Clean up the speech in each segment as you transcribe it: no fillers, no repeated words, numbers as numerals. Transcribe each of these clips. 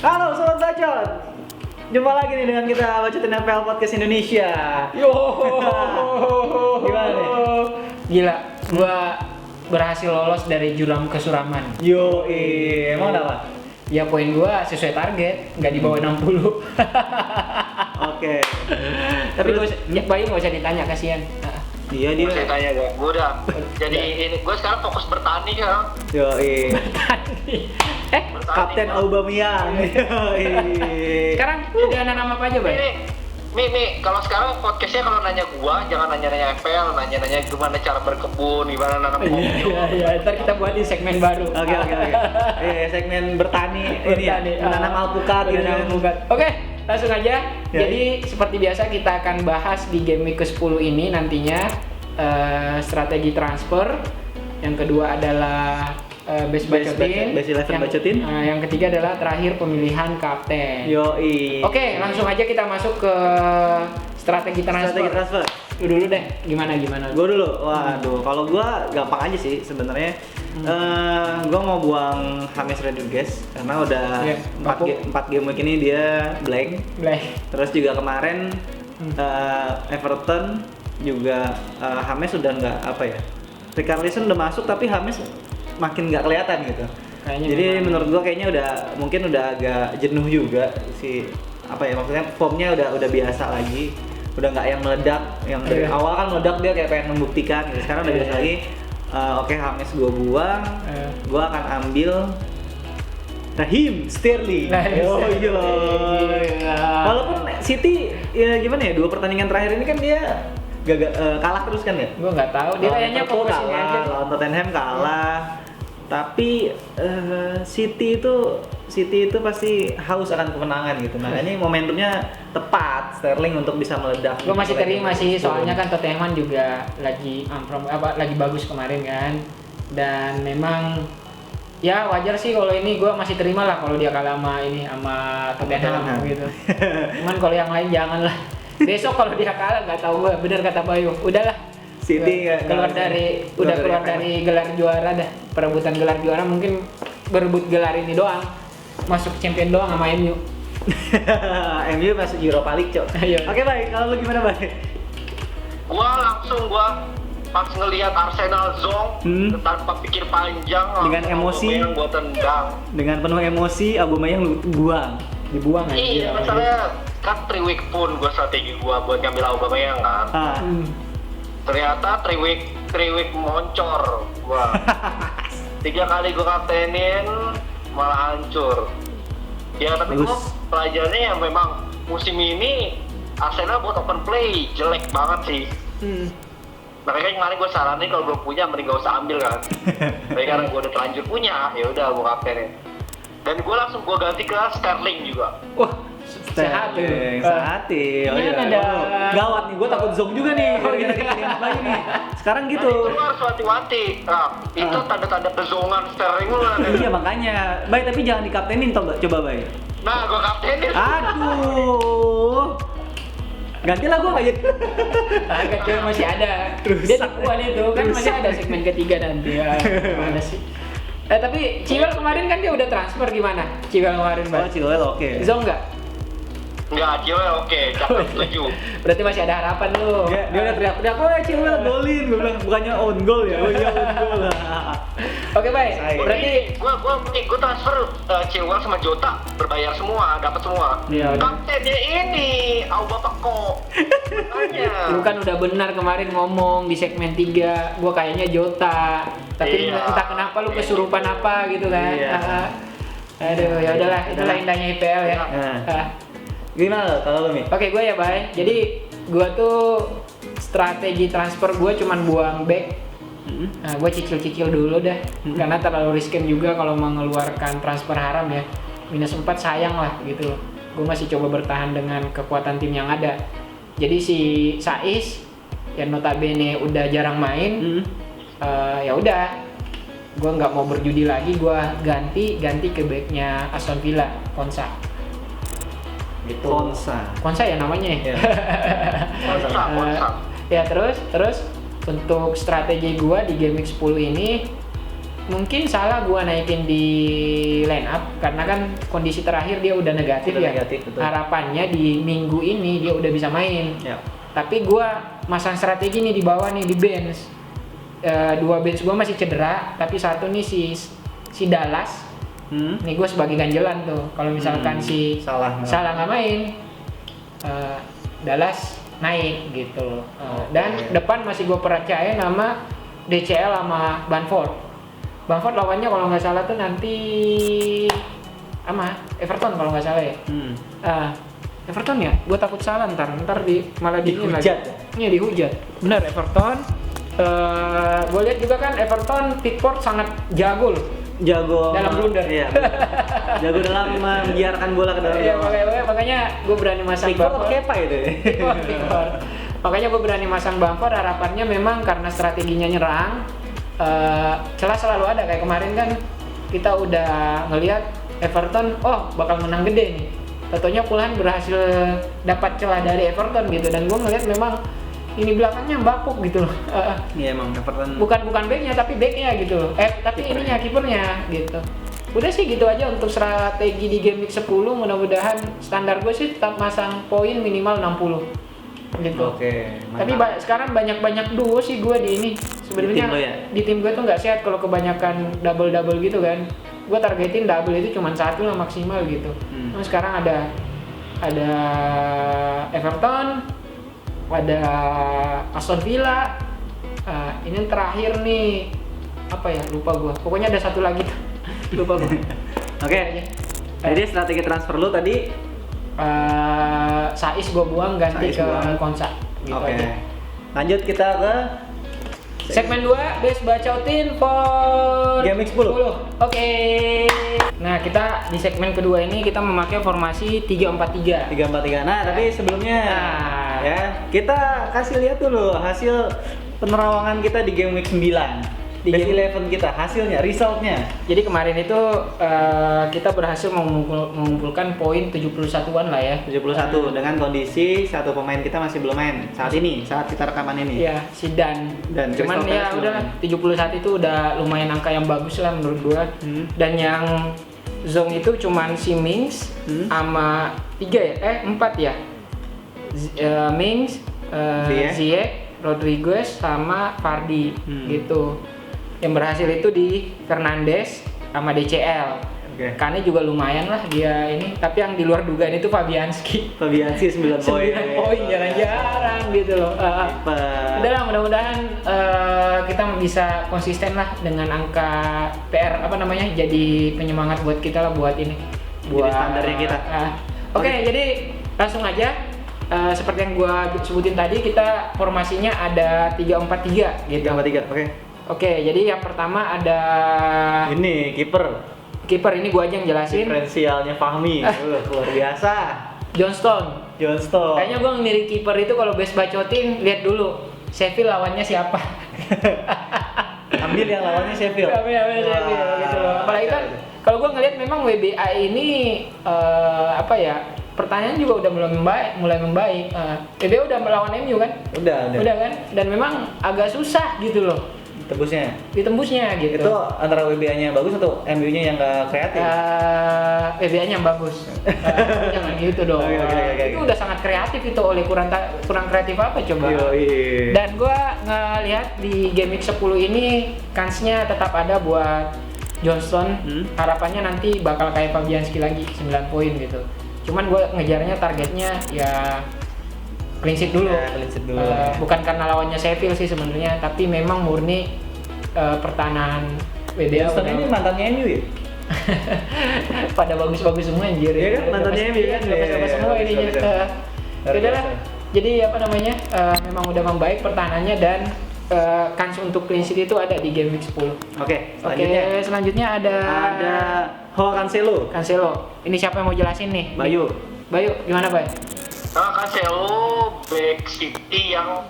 Halo Sobat Bacot, jumpa lagi nih dengan kita Bacotin FPL Podcast Indonesia. Yo, Gimana nih? Gila, gua berhasil lolos dari jurang kesuraman. Yo, emang kenapa? Ya poin gua sesuai target, nggak di bawah 60. Oke. Tapi ya, Bayu nggak usah ditanya, kasihan. Iya dia. Saya tanya gue udah jadi ini gue sekarang fokus bertani ya. Yo, Bertani. Kapten Aubameyang. Yo, Sekarang udah ada nama apa aja, Bay? Mi, kalau sekarang podcastnya kalau nanya gua, jangan nanya-nanya FPL, nanya-nanya gimana cara berkebun, gimana nanam kopi. Iya, ntar kita buatin segmen baru. Oke. Segmen bertani ini ya. Menanam alpukat gitu. Menanam alpukat. Oke, langsung aja. Ya. Jadi seperti biasa kita akan bahas di game week ke-10 ini nantinya strategi transfer. Yang kedua adalah base bacotin. Base 11 bacotin. Yang ketiga adalah terakhir pemilihan kapten. Yoi. Oke, langsung aja kita masuk ke strategi transfer. Strategi transfer. Lu dulu deh, gimana? Gue dulu, waduh, kalau gue gampang aja sih sebenarnya. Gue mau buang James Rodriguez karena udah 4 game week ini dia blank. Terus juga kemarin Everton juga James udah nggak apa ya. Richarlison udah masuk tapi James makin nggak kelihatan gitu. Kayaknya jadi memang. menurut gue kayaknya mungkin udah agak jenuh juga si apa ya, maksudnya formnya udah biasa lagi. Udah nggak yang meledak, yang dari awal kan meledak dia kayak pengen membuktikan gitu. Sekarang udah biasa lagi. Oke, James gue buang, gue akan ambil Raheem Sterling. Walaupun City ya gimana ya, 2 pertandingan terakhir ini kan dia gagal, kalah terus kan ya? Gue nggak tahu, dia kayaknya Liverpool fokus ini aja. lawan Tottenham kalah. Tapi City itu pasti haus akan kemenangan gitu. Nah ini momentumnya tepat Sterling untuk bisa meledak. Gue masih terima sih, soalnya kan Tottenham juga lagi lagi bagus kemarin kan. Dan memang ya wajar sih kalau ini gue masih terima lah kalau dia kalah sama Tottenham gitu. Cuman kalau yang lain jangan lah. Besok kalau dia kalah nggak tahu gue, bener kata Bayu. Udahlah. City keluar dari gelar juara dah. Perebutan gelar juara mungkin berebut gelar ini doang. Masuk champion doang sama MU. MU masuk Europa League, Cok. Oke, baik. Kalau lu gimana, baik? Gua pas ngelihat Arsenal zong tanpa pikir panjang dengan emosi yang gua tendang. Dengan penuh emosi Aubameyang lu dibuang aja. Iya, masalahnya kan 3 week pun gua strategi gua buat ngambil Aubameyang kan. Ternyata 3 week moncor gua. 3 kali gua kaptenin malah hancur. Ya tapi gua pelajarannya yang memang musim ini Arsenal buat open play jelek banget sih. Makanya kemarin gue saranin kalau belum punya mending gak usah ambil kan. Tapi karena gue udah terlanjur punya, ya udah gue kaptenin. Dan gue langsung ganti ke Sterling juga. Wah, Sehati. Oh iya, ada gawat nih, gue takut zong juga nih gara-gara dikasih lagi nih. Sekarang gitu. Nah, itu harus hati-hati. Nah, itu tanda-tanda kezongan Sterling lu lah. Iya makanya. Baik, tapi jangan dikaptenin coba baik. Nah, gue kaptenin. Aduh. Gantilah gue nggak jadi. Agak cuma masih ada. Dia tipuan itu kan masih ada segmen ketiga nanti ya. Mana sih? Tapi Chilwell kemarin kan dia udah transfer, gimana? Chilwell kemarin, Bang. Chilwell oke. Zong nggak? Enggak, Chilwell oke, cakep setuju. Berarti masih ada harapan lu. Dia udah teriak-teriak, "Woi, Chilwell golin." Gue bilang bukannya on goal ya. Oh iya, on goal lah. Oke, baik. Berarti gue transfer Chilwell sama Jota berbayar semua, dapat semua. Iya. Kaptennya ini Aubameyang. Makanya. lu kan udah benar kemarin ngomong di segmen 3, gua kayaknya Jota. Tapi entah kenapa lu kesurupan apa gitu kan. Iya. Aduh, ya udahlah, itulah indahnya IPL ya. Gimana kalau lu, Mi? Oke, gue ya, Bay. Jadi gue tuh strategi transfer gue cuman buang back. Nah, gue cicil-cicil dulu dah. Karena terlalu riskan juga kalau mengeluarkan transfer haram ya. -4 sayang lah gitu. Gue masih coba bertahan dengan kekuatan tim yang ada. Jadi si Saiz yang notabene udah jarang main, ya udah. Gue nggak mau berjudi lagi, gue ganti ke backnya Aston Villa, Konsa. Gitu. Konsa ya namanya ya. Konsa. Ya terus untuk strategi gua di game week 10 ini mungkin salah gua naikin di line up karena kan kondisi terakhir dia udah negatif Udah ya. negatif, betul. Harapannya di minggu ini dia udah bisa main. Ya. Tapi gua masang strategi nih di bawah nih di bench. Dua bench gua masih cedera, tapi satu nih si Dallas. Nih gue sebagai ganjelan tuh. Kalau misalkan si Salah nggak main, Dallas naik gitu. Dan depan masih gue percaya nama DCL sama Bamford. Bamford lawannya kalau nggak salah tuh nanti sama Everton kalau nggak salah ya. Everton ya? Gue takut salah ntar malah dihujat. Iya dihujat. Bener Everton. Gue lihat juga kan Everton Pickford sangat jago loh. Jago dalam blunder. Iya. Jago dalam membiarkan bola ke dalam. Iya, makanya gue berani masang Bamford. Kepa itu. Pickford. Makanya gue berani masang Bamford, harapannya memang karena strateginya nyerang, celah selalu ada. Kayak kemarin kan kita udah ngelihat Everton, bakal menang gede nih. Tentunya Fulham berhasil dapat celah dari Everton gitu, dan gue ngelihat memang ini belakangnya bapuk gitu loh. Iya emang Everton. Bukan backnya tapi backnya gitu loh. Tapi ininya kipernya gitu. Udah sih gitu aja untuk strategi di game week 10. Mudah-mudahan standar gue sih tetap masang poin minimal 60 gitu. Oke. Tapi sekarang banyak duo sih gue di ini. Sebenarnya di tim gue tuh nggak sehat kalau kebanyakan double gitu kan. Gue targetin double itu cuma satu lah maksimal gitu. Nah, sekarang ada Everton, ada Aston Villa. Ini yang terakhir nih apa ya, lupa gue. Pokoknya ada satu lagi tuh. Lupa gue. Oke. Jadi strategi transfer lu tadi Saiz gue buang ganti ke Konsa gitu aja. Lanjut kita ke segmen 2, best bacautin for game week 10. Oke. Nah, kita di segmen kedua ini kita memakai formasi 3-4-3. 3-4-3. Nah, tapi sebelumnya ya, kita kasih lihat dulu hasil penerawangan kita di game week 9. Di best game 11 kita, hasilnya, resultnya. Jadi kemarin itu kita berhasil mengumpulkan poin 71-an lah ya. 71 dengan kondisi satu pemain kita masih belum main saat ini, saat kita rekaman ini. Iya, si Dan. Cuman Crystal ya Palace udahlah, 71 itu udah lumayan angka yang bagus lah menurut gua. Dan yang zone itu cuman si Mings sama 4 ya. Mings, Ziyech, Rodriguez sama Vardy gitu. Yang berhasil itu di Fernandes sama DCL. Kane juga lumayan lah dia ini, tapi yang di luar dugaan itu Fabianski 9 poin. Jarang gitu loh. Udah lah, mudah-mudahan kita bisa konsisten lah dengan angka PR jadi penyemangat buat kita lah buat ini. Buat standarnya kita. Oke, jadi langsung aja. Seperti yang gua sebutin tadi, kita formasinya ada 3-4-3 gitu. 3-4-3, Oke, jadi yang pertama ada ini kiper ini gua aja yang jelasin. Diferensialnya Fahmi, luar biasa. Johnston. Kayaknya gua ngelirik kiper itu kalau best bacotin, lihat dulu Sheffield lawannya siapa. Ambil yang lawannya Sheffield. Ambil Sheffield gitu loh. Apalagi kan kalau gua ngelihat memang WBA ini pertanyaan juga udah mulai membaik. WBA udah melawan MU kan? Udah kan? Dan memang agak susah gitu loh. Ditembusnya gitu. Itu antara WBA-nya bagus atau MU-nya yang nggak kreatif? WBA-nya yang bagus. Jangan gitu dong. Okay. Itu udah sangat kreatif itu, oleh kurang kreatif apa coba? Dan gua ngelihat di game week 10 ini kansnya tetap ada buat Johnston. Harapannya nanti bakal kayak Fabianski lagi 9 poin gitu. Cuman gua ngejarnya targetnya ya clean sheet dulu. Bukan karena lawannya Sheffield sih sebenarnya, tapi memang murni pertahanan WBA. Johnston ini mantannya MU ya? Pada bagus-bagus semua anjir. Iya kan, mantannya MU kan. Bagus-bagus semua ini. Udahlah. Jadi memang udah membaik pertahanannya, dan kans untuk clean sheet itu ada di game week 10. Oke, selanjutnya ada Cancelo. Ini siapa yang mau jelasin nih? Bayu, gimana, Bay? Cancelo back City yang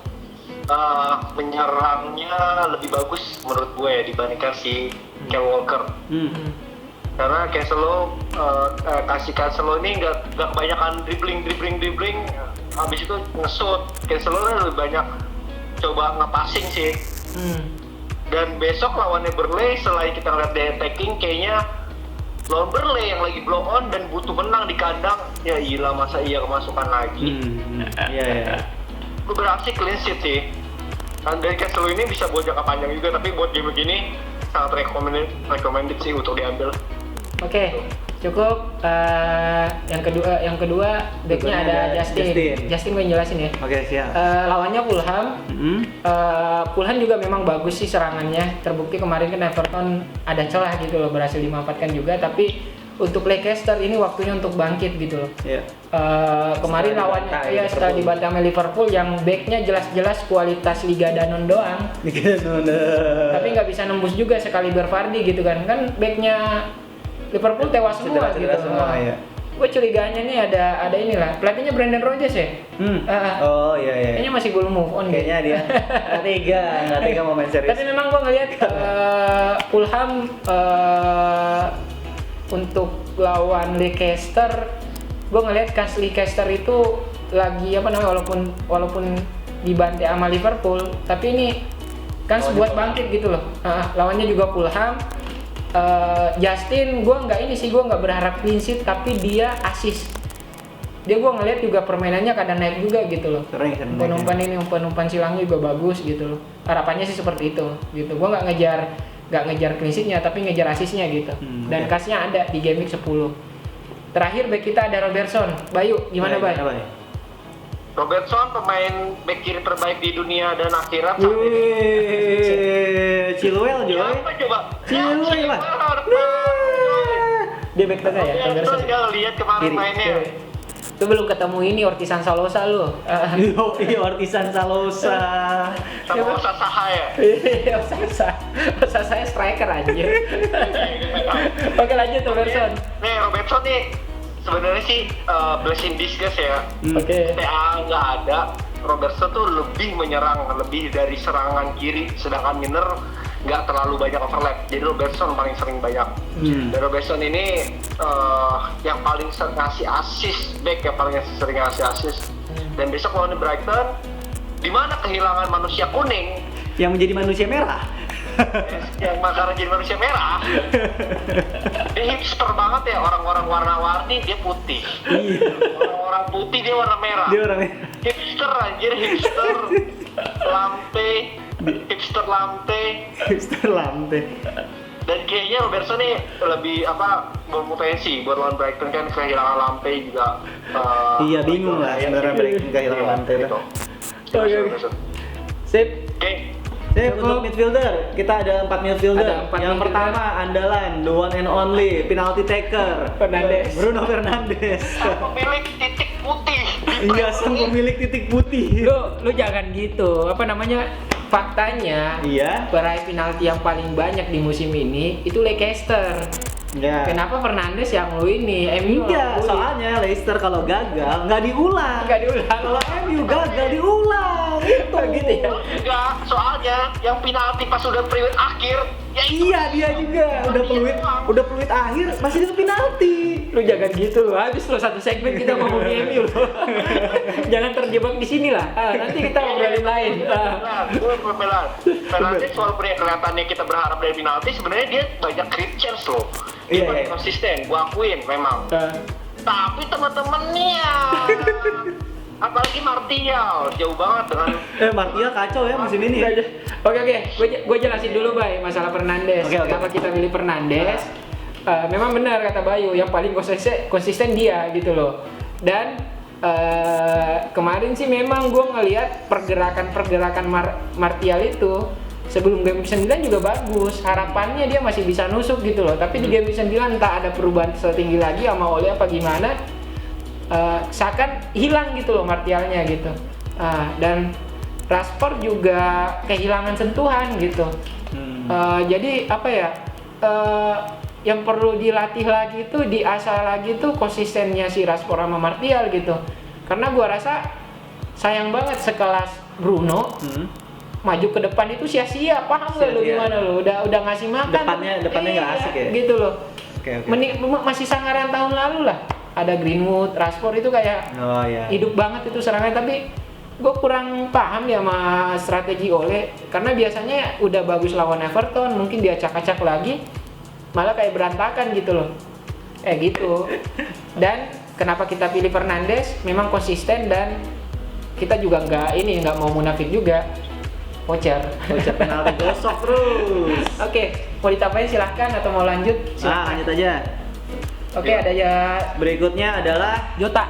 menyerangnya lebih bagus menurut gue dibandingkan si Kyle Walker. Karena Cancelo ini nggak kebanyakan dribbling, habis itu nge-shoot. Cancelo lebih banyak coba nge-passing sih. Dan besok lawannya Burnley, selain kita ngeliat dia attacking, kayaknya lawan Burnley yang lagi blow on dan butuh menang di kandang, ya gila masa iya kemasukan lagi. Iya. Gue berhasil clean sheet sih. Dan dari Castle ini bisa buat jangka panjang juga, tapi buat game begini sangat recommended sih untuk diambil. Oke, cukup. Yang kedua backnya ada Justin gue jelasin ya. Oke, siap. Lawannya Fulham. Fulham juga memang bagus sih serangannya. Terbukti kemarin kan Everton ada celah gitu loh, berhasil dimanfaatkan juga. Tapi untuk Leicester ini waktunya untuk bangkit gitu loh. Iya. Kemarin lawannya setelah dibantai sama Liverpool yang backnya jelas-jelas kualitas Liga Danon doang. Tapi nggak bisa nembus juga sekali Vardy gitu kan. Kan backnya Liverpool tewas semua gitu. Iya. Gue curiganya nih ada inilah, pelatihnya Brendan Rodgers ya. Oh iya. Kayaknya masih belum move on. Kayaknya dia nggak tega mau main serius. Tapi memang gue ngeliat Fulham untuk lawan Leicester, gue ngeliat kas Leicester itu lagi walaupun dibantai sama Liverpool, tapi ini kan buat bangkit gitu loh. Lawannya juga Fulham. Justin, gue nggak berharap clean sheet, tapi dia assist. Dia gue ngeliat juga permainannya kadang naik juga gitu loh. Umpan silangnya juga bagus gitu loh. Harapannya sih seperti itu gitu. Gue nggak ngejar clean sheet-nya, tapi ngejar assist-nya gitu. Dan kasnya ada di game week 10. Terakhir back kita ada Robertson. Bayu, gimana Bay? Robertson pemain back kiri terbaik di dunia dan akhirat. Chilwell Joy. Siapa coba? Chilwell lah. Dia back tengah ya? Robertson nggak lihat kemarin mainnya. Lu belum ketemu ini Ortisan Salosa lu. Iya, Ortisan Salosa. Sama Osa Saha ya? Iya, Osa saya striker aja. Oke, lanjut Robertson. Nih Robertson nih sebenarnya sih blessing disguise ya. Oke. TA nggak ada, Robertson tuh lebih menyerang, lebih dari serangan kiri, sedangkan Milner nggak terlalu banyak overlap. Jadi Robertson paling sering banyak. Dan Robertson ini yang paling sering ngasih assist, back yang paling sering ngasih assist. Dan besok lawan Brighton, di mana kehilangan manusia kuning yang menjadi manusia merah. yang makanan jadi manusia merah. Dia hipster banget ya, orang-orang warna-warni dia putih. Orang-orang putih dia warna merah. Hipster anjir, hipster lamte. Dan kayaknya Robertson nih lebih berpotensi buat lawan Brighton kan, kehilangan Lampe juga. Iya, bingung lah sebenarnya Brighton kehilangan Lampe itu. Sip. Oke. Untuk midfielder, kita ada 4 midfielder. Yang pertama andalan, the one and only, penalty taker, Bruno Fernandes. Pemilik titik putih. Iya, sang pemilik titik putih. Lu jangan gitu. Faktanya, peraih penalti yang paling banyak di musim ini itu Leicester. Ya. Kenapa Fernandes yang lu ini? MU enggak, soalnya Leicester kalau gagal nggak diulang. Kalau MU gagal diulang. Itu gitu ya. Enggak, soalnya yang penalti pas udah peluit akhir, ya itu. Iya, dia juga udah peluit akhir masih itu penalti. Lu jangan gitu. Habis lu satu segmen kita ngomongin MU. Jangan terjebak di sini lah. Nanti kita ngobrolin lain. Gue pembelaan. Fernandes walaupun ya kelihatannya kita berharap dari penalti, sebenarnya dia banyak create chance loh. Dia paling konsisten, gue akuin memang. Tapi teman-temannya, apalagi Martial, jauh banget dengan. Martial kacau ya musim ini. Oke, gue jelasin dulu Bay masalah Fernandes. Kenapa kita pilih Fernandes? Memang benar kata Bayu, yang paling konsisten dia gitu loh. Dan kemarin sih memang gue ngelihat pergerakan Martial itu sebelum game 9 juga bagus. Harapannya dia masih bisa nusuk gitu loh. Tapi di game 9 entah ada perubahan setinggi lagi sama Ole apa gimana, seakan hilang gitu loh Martialnya gitu. Dan Rashford juga kehilangan sentuhan gitu. Jadi yang perlu dilatih lagi itu, diasah lagi tuh konsistennya si Rashford sama Martial gitu. Karena gua rasa sayang banget sekelas Bruno maju ke depan itu sia-sia, paham nggak lu gimana lu? Udah ngasih makan. Depannya nggak asik ya. Gitu loh. Okay. Masih sangaran tahun lalu lah. Ada Greenwood, Rashford itu kayak hidup banget itu serangan, tapi gue kurang paham ya sama strategi Ole, karena biasanya udah bagus lawan Everton, mungkin dia acak-acak lagi malah kayak berantakan gitu loh. Gitu. Dan kenapa kita pilih Fernandes? Memang konsisten dan kita juga nggak mau munafik juga. Voucher penalti gosok terus. Oke, mau ditambahin silahkan atau mau lanjut? Lanjut aja. Oke, ada ya Berikutnya adalah Jota.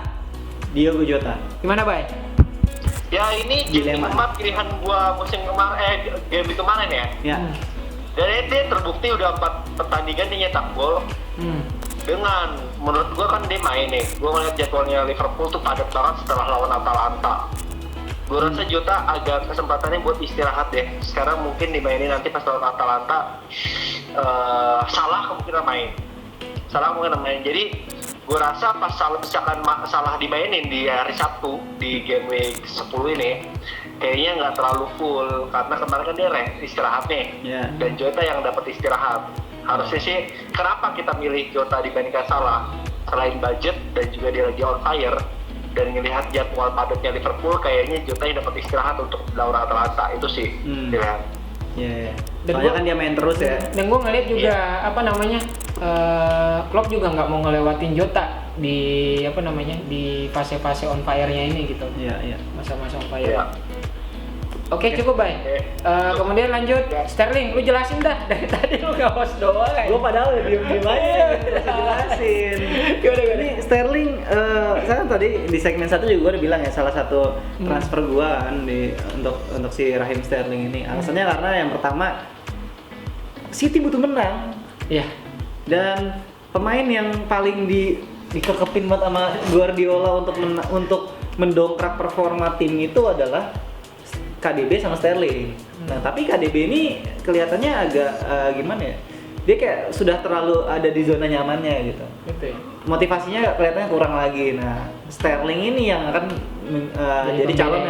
Diogo Jota. Gimana, Bay? Ya ini Dilema. cuma pilihan gua musim kemarin, game kemarin ya. Ya. Dan dia terbukti udah 4 pertandingan dia nyetak gol. Dengan menurut gua kan dia main nih. Gua ngeliat jadwalnya Liverpool tuh padat banget setelah lawan Atalanta. Gua rasa Jota agak kesempatannya buat istirahat deh. Sekarang mungkin dimainin nanti pas lawan Atalanta. Salah kemungkinan main. Jadi gue rasa pas salah dimainin di hari Sabtu di game week 10 ini kayaknya nggak terlalu full karena kemarin kan dia istirahat nih. Dan Jota yang dapat istirahat. Harusnya sih kenapa kita milih Jota dibandingkan Salah? Selain budget dan juga dia lagi on fire dan ngelihat jadwal padatnya Liverpool kayaknya Jota yang dapat istirahat untuk lawan Atalanta itu sih pilihan. Iya. Dan Soalnya kan dia main terus ya. Dan gue ngeliat juga Klopp juga nggak mau ngelewatin Jota di di fase-fase on fire-nya ini gitu. Iya. Masa-masa on fire. Iya. Oke, cukup, Bay. Kemudian lanjut Sterling, lu jelasin dah dari tadi lu nggak host doang kan. Gue padahal diem-diem aja bisa jelasin. Ini Sterling, saya tadi di segmen 1 juga gue udah bilang ya salah satu transfer gue kan untuk si Raheem Sterling ini. Alasannya karena yang pertama City butuh menang. Iya. Dan pemain yang paling dikekepin banget sama Guardiola untuk mendongkrak performa tim itu adalah KDB sama Sterling. Nah, tapi KDB ini kelihatannya agak gimana ya? Dia kayak sudah terlalu ada di zona nyamannya gitu. Gitu ya. Motivasinya kelihatannya kurang lagi. Nah, Sterling ini yang akan jadi calon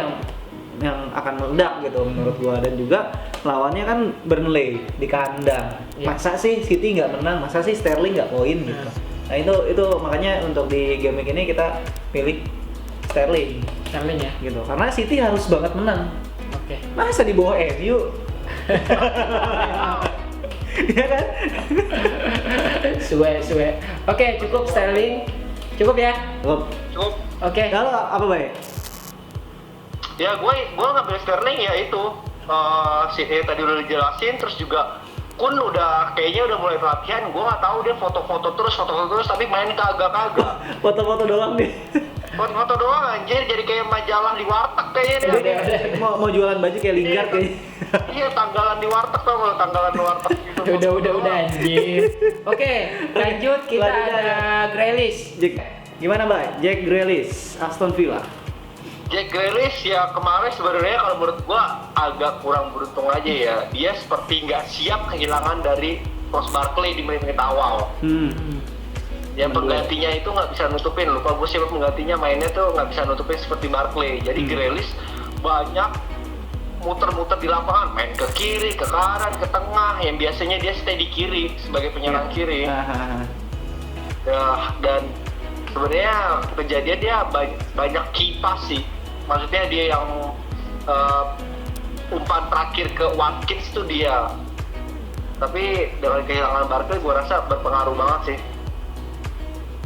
yang akan meledak gitu menurut gua, dan juga lawannya kan Burnley di kandang. Masa sih City nggak menang? Masa sih Sterling nggak poin gitu? Nah, itu makanya untuk di game week ini kita pilih Sterling ya. Gitu. Karena City harus banget menang. Oke. Masa di bawah MU? Iya kan? Suwe. Oke, cukup Sterling. Cukup ya? Cukup. Oke. Kalau apa, Bay? Ya gue ngambil Sterling ya itu tadi udah dijelasin, terus juga Kun udah kayaknya udah mulai pelatihan. Gue nggak tahu dia foto-foto terus tapi main kagak. Foto-foto doang nih. Foto-foto doang anjir, jadi kayak majalah di warteg kayaknya dia. Mau jualan baju kayak Lingard kayaknya. Iya, tanggalan di warteg tuh, kalau tanggalan di warteg gitu. Udah anjir. Oke, lanjut kita ada Grealish. Gimana, Mbak? Jack Grealish, Aston Villa. Jack Grealish ya kemarin sebenarnya kalau menurut gua agak kurang beruntung aja ya. Dia seperti nggak siap kehilangan dari Ross Barkley di menit-menit awal. Yang penggantinya itu nggak bisa nutupin. Lupa gue siapa penggantinya, mainnya tuh nggak bisa nutupin seperti Barkley. Jadi Grealish banyak muter-muter di lapangan, main ke kiri, ke kanan, ke tengah. Yang biasanya dia stay di kiri sebagai penyerang kiri. Dan sebenarnya kejadian dia banyak kipas sih. Maksudnya dia yang umpan terakhir ke Watkins itu dia. Tapi dengan kehilangan Barkley gue rasa berpengaruh banget sih.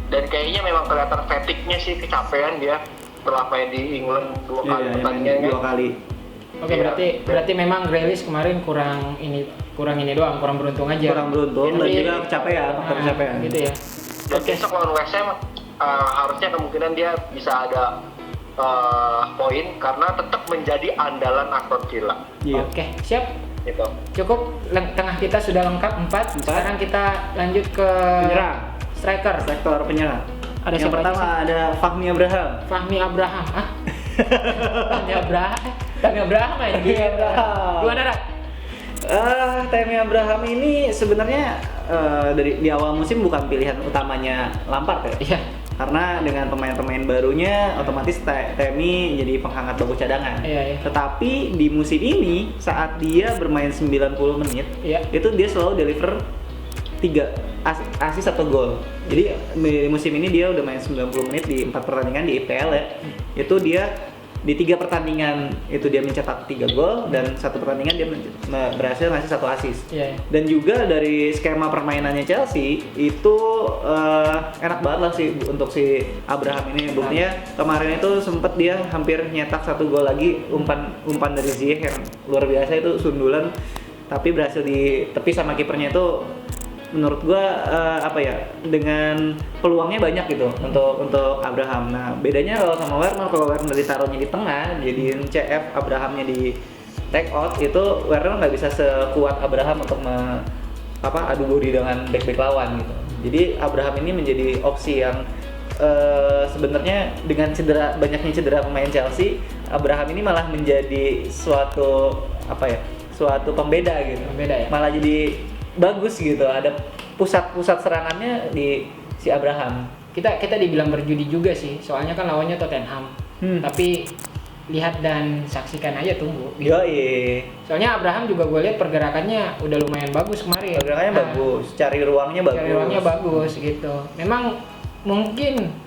Dan kayaknya memang kelihatan fatigue-nya sih, kecapean dia setelah main di England 2 kali pertandingan kan. 2 kali. Oke, berarti memang Grealish kemarin kurang doang, kurang beruntung aja. Kurang beruntung dan juga kecapean. Gitu ya. Dan besok lawan West Ham harusnya kemungkinan dia bisa ada poin karena tetap menjadi andalan Aston Villa. Oke, siap. Gitu. Cukup, tengah kita sudah lengkap 4. Sekarang kita lanjut ke penyerang. Sektor penyerang. Ada yang pertama ada Fahmi Abraham. Fahmi Abraham aja. Gimana, Rat? Tammy Abraham ini sebenarnya dari di awal musim bukan pilihan utamanya Lampard ya. Iya. Karena dengan pemain-pemain barunya otomatis Tammy jadi penghangat bangku cadangan. Iya. Tetapi di musim ini saat dia bermain 90 menit, itu dia selalu deliver 3 assist atau gol. Jadi di musim ini dia udah main 90 menit di 4 pertandingan di IPL ya. Itu dia di 3 pertandingan itu dia mencetak 3 gol dan 1 pertandingan dia berhasil ngasih 1 assist. Dan juga dari skema permainannya Chelsea itu enak banget lah sih untuk si Abraham ini. Buktinya kemarin itu sempet dia hampir nyetak 1 gol lagi, umpan dari Ziyech yang luar biasa itu sundulan, tapi berhasil ditepis sama kipernya. Itu menurut gua dengan peluangnya banyak gitu untuk Abraham. Nah, bedanya kalau sama Werner, kalau Werner ditaruhnya di tengah jadiin CF, Abrahamnya di take out, itu Werner nggak bisa sekuat Abraham untuk adu body dengan back lawan gitu. Jadi Abraham ini menjadi opsi yang sebenarnya dengan banyaknya cedera pemain Chelsea, Abraham ini malah menjadi suatu pembeda gitu. Malah jadi bagus gitu, ada pusat serangannya di si Abraham. Kita dibilang berjudi juga sih, soalnya kan lawannya Tottenham. Tapi lihat dan saksikan aja, tunggu gitu. Soalnya Abraham juga gue lihat pergerakannya udah lumayan bagus kemarin. Pergerakannya bagus, cari ruangnya bagus gitu. Memang mungkin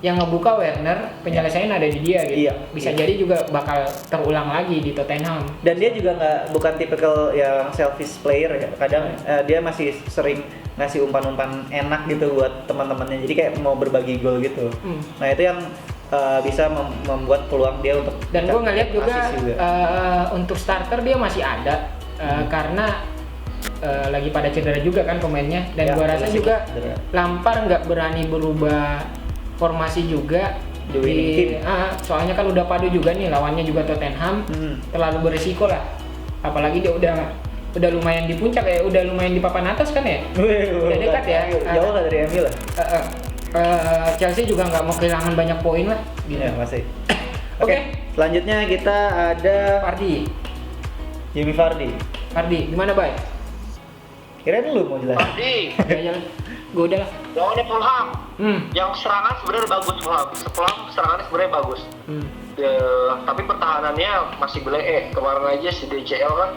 yang ngebuka Werner, penyelesaian ada di dia gitu. Bisa jadi juga bakal terulang lagi di Tottenham. Dan dia juga bukan tipikal yang selfish player ya. Kadang dia masih sering ngasih umpan-umpan enak gitu buat teman-temannya. Jadi kayak mau berbagi gol gitu. Nah, itu yang bisa membuat peluang dia untuk. Dan gue ngeliat juga untuk starter dia masih ada karena lagi pada cedera juga kan pemainnya. Dan gue rasa juga Lampard nggak berani berubah formasi juga soalnya kan udah padu juga nih, lawannya juga Tottenham. Terlalu berisiko lah, apalagi dia udah lumayan di puncak ya, udah lumayan di papan atas kan ya. Udah dekat ya, jauh lah dari MU lah. Chelsea juga nggak mau kehilangan banyak poin lah gitu. Masih. Oke. Selanjutnya kita ada Jamie Vardy, gimana Bay? Kirain lu mau jelasin. Vardy Gue udah lah. lawannya Fulham. Yang serangan sebenarnya bagus Fulham. Serangannya sebenarnya bagus. Tapi pertahanannya masih kemarin aja si DCL kan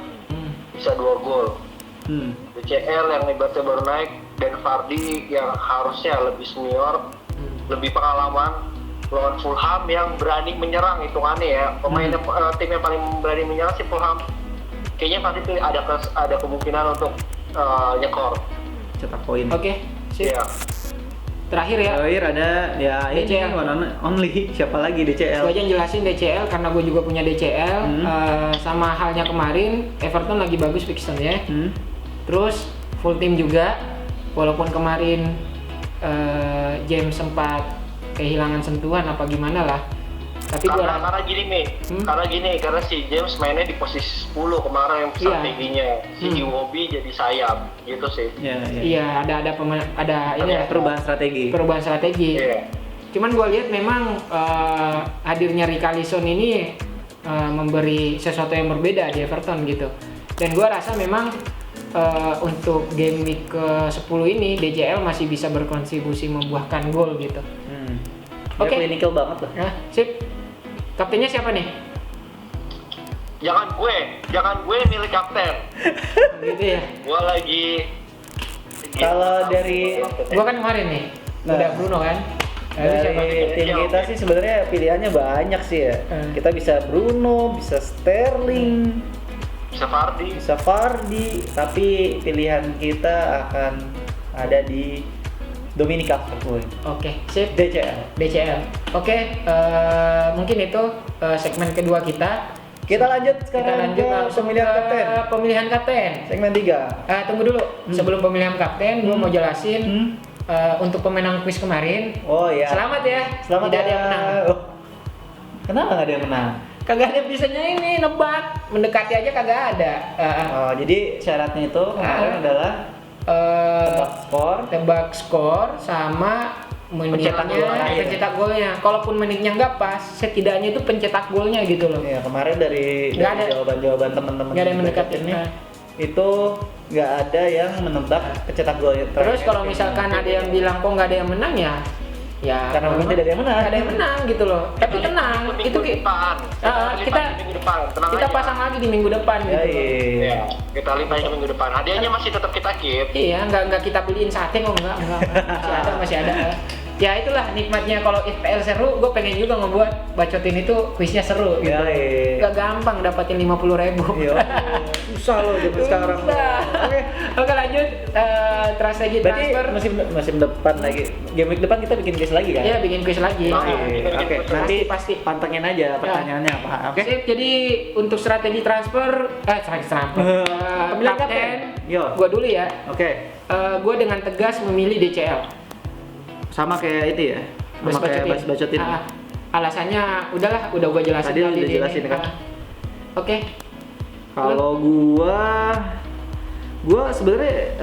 bisa 2 gol. DCL yang ibaratnya baru naik, dan Vardy yang harusnya lebih senior, lebih pengalaman, lawan Fulham yang berani menyerang hitungannya ya. Tim yang paling berani menyerang si Fulham. Kayaknya Vardy ada kemungkinan untuk nyekor, cetak poin. Oke, sip. Terakhir ada DCL. ini one and only, siapa lagi DCL? Gue aja jelasin DCL karena gue juga punya DCL. Sama halnya kemarin, Everton lagi bagus fixture-nya. Terus full team juga, walaupun kemarin James sempat kehilangan sentuhan apa gimana lah. Tapi karena gini, karena si James mainnya di posisi 10 kemarin strateginya. Si Iwobi jadi sayap gitu sih. Iya, ada perubahan strategi. Cuman gue lihat memang hadirnya Richarlison ini memberi sesuatu yang berbeda di Everton gitu. Dan gue rasa memang untuk game week ke-10 ini DCL masih bisa berkontribusi membuahkan gol gitu. Oke. Klinikal banget lah. Sip. Kaptennya siapa nih? Jangan gue milih kapten. Gitu ya. Gue lagi. Kalau dari gue kan kemarin nih, udah Bruno kan. Dari tim kita sih sebenarnya pilihannya banyak sih ya. Kita bisa Bruno, bisa Sterling, bisa Vardy, tapi pilihan kita akan ada di Dominic Calvert-Lewin. Oke, sip. DCL. Oke, mungkin itu segmen kedua kita. Kita lanjut sekarang ke pemilihan kapten. Segmen 3. Tunggu dulu. Sebelum pemilihan kapten, gue mau jelasin untuk pemenang kuis kemarin. Oh iya. Selamat ya. Tidak ada yang menang. Kenapa nggak ada yang menang? Kagak ada bisanya ini nebak, mendekati aja kagak ada. Jadi syaratnya itu kemarin adalah tebak skor sama pencetak golnya. Kalaupun menitnya nggak pas, setidaknya itu pencetak golnya gitu loh. Iya, kemarin dari jawaban-jawaban teman-teman nggak ada yang mendekati ini itu nggak ada yang menebak pencetak gol. Terus kalau misalkan ada yang bilang kok nggak ada yang menang ya karena mungkin tidak ada yang menang. Nggak ada yang menang gitu loh. Tapi tenang, itu kita pasang lagi di minggu depan gitu. Iya. Kita limpahin ke minggu depan. Hadiahnya masih tetap kita keep. Iya, nggak kita beliin sate kok, enggak. Masih ada. ya itulah nikmatnya kalau FPL seru, gue pengen juga ngebuat bacotin itu kuisnya seru gitu. Gak gampang dapatin 50.000. Iya. Susah loh zaman sekarang. Oke lanjut, strategi Berarti transfer. musim depan lagi, game week depan kita bikin quiz lagi kan? Iya bikin kuis lagi. Oke, nanti Pasti. pantengin aja pertanyaannya apa. Oke. Sip, jadi untuk strategi transfer, Pemilihan kapten, Yo. gue dulu ya. Oke. Gue dengan tegas memilih DCL. Sama kayak itu ya. Sama kayak bacotin. Alasannya udah gue jelasin Tadi udah di jelasin ini. kan? Oke. Kalau gua sebenarnya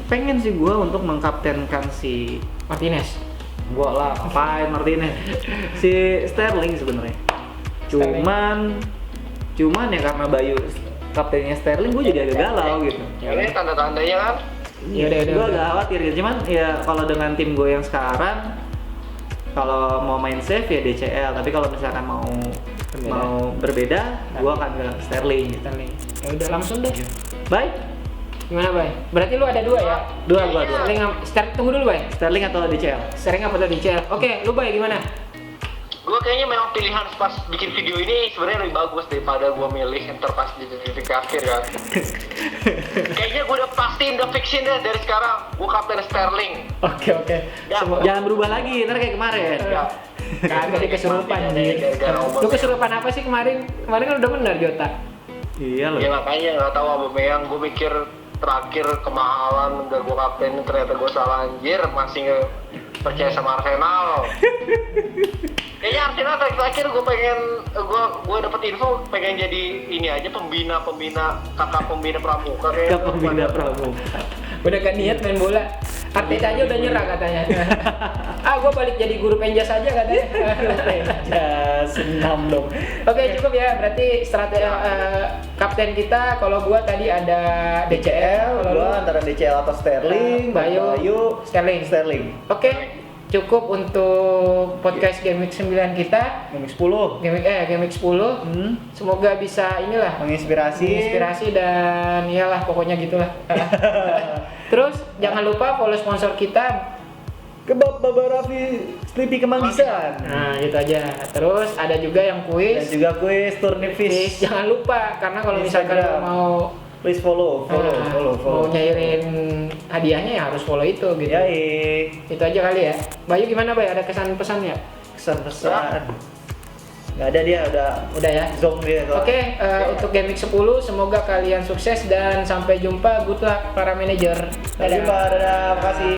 pengen sih gua untuk mengkaptenkan si Martinez. gua lah, ngapain Martinez? Si Sterling sebenarnya. Cuman ya karena Bayu kaptennya Sterling, gua jadi agak galau gitu. Ini tanda-tandanya kan. Ya udah. Gua agak khawatir gitu. Cuman ya kalau dengan tim gue yang sekarang, kalau mau main safe ya DCL, tapi kalau misalkan mau berbeda, gua akan ke Sterling. Ya udah langsung deh. Baik, Gimana, Bay? Berarti lu ada 2 ya? dua. Tunggu dulu, Bay. Sterling atau DCL? Sering apa tuh DCL? Oke, lu Bay gimana? Gue kayaknya memang pilihan pas bikin video ini sebenarnya lebih bagus daripada gue milih ntar pas di titik akhir kan. Kayaknya gue udah pastiin, udah fixin deh dari sekarang. Gue kapten Sterling. Oke. Ya, Jangan berubah lagi, ntar kayak kemarin. Ya. Kagak di kesurupan anjir. Lu kesurupan apa sih kemarin? Kemarin kan udah benar Jota. Iya loh. Ya makanya nggak tahu Aubameyang. Gue mikir terakhir kemahalan udah gue kapten, ternyata gue salah anjir, masih nggak percaya sama Arsenal. Kayaknya Arsenal terakhir gue pengen gue dapet info pengen jadi ini aja pembina kakak pembina pramuka kayak Pembina pramuka. Udah gak niat main bola. Arteta aja udah nyerah katanya. Gue balik jadi guru penjas aja katanya. Ya, senam dong. Oke, cukup ya. Berarti strategi kapten kita kalau gua tadi ada DCL, kalau lu Gua antara DCL atau Sterling, Bayu, Sterling. Oke, cukup untuk podcast Game Week 9 kita. Game 10. Game Week 10. Semoga bisa inilah menginspirasi dan iyalah pokoknya gitulah. Terus jangan lupa follow sponsor kita Kebab Baba Raffi Sleepy Kemanggisan. Nah, itu aja. Terus ada juga yang Dan kuis. juga kuis Turnip Please, Fish. jangan lupa karena kalau misalkan Instagram. mau Please follow. mau nyairin hadiahnya ya harus follow itu gitu. Ya, Itu aja kali ya. Bayu gimana, Bay? Ada kesan-pesan ya? kesan-pesan. Nggak ada, dia Udah ya. zong dia. Oke, untuk Game Week 10 semoga kalian sukses dan sampai jumpa. Good luck para manajer. Dadah. Terima kasih.